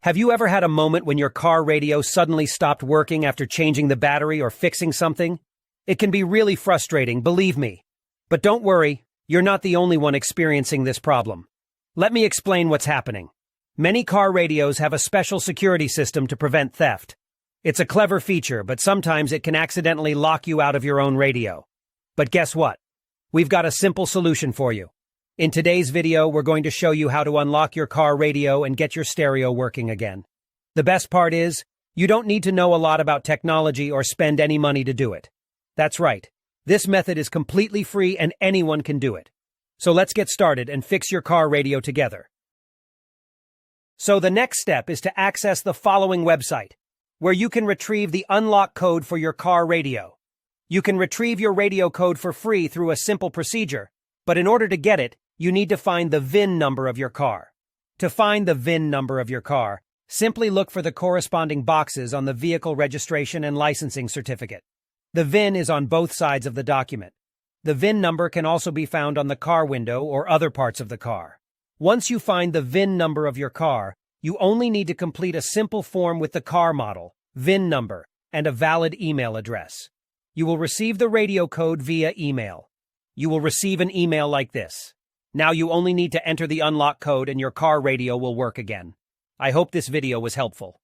Have you ever had a moment when your car radio suddenly stopped working after changing the battery or fixing something? It can be really frustrating, believe me. But don't worry, you're not the only one experiencing this problem. Let me explain what's happening. Many car radios have a special security system to prevent theft. It's a clever feature, but sometimes it can accidentally lock you out of your own radio. But guess what? We've got a simple solution for you. In today's video, we're going to show you how to unlock your car radio and get your stereo working again. The best part is, you don't need to know a lot about technology or spend any money to do it. That's right. This method is completely free and anyone can do it. So let's get started and fix your car radio together. So the next step is to access the following website, where you can retrieve the unlock code for your car radio. You can retrieve your radio code for free through a simple procedure, but in order to get it, you need to find the VIN number of your car. To find the VIN number of your car, simply look for the corresponding boxes on the vehicle registration and licensing certificate. The VIN is on both sides of the document. The VIN number can also be found on the car window or other parts of the car. Once you find the VIN number of your car, you only need to complete a simple form with the car model, VIN number, and a valid email address. You will receive the radio code via email. You will receive an email like this. Now you only need to enter the unlock code and your car radio will work again. I hope this video was helpful.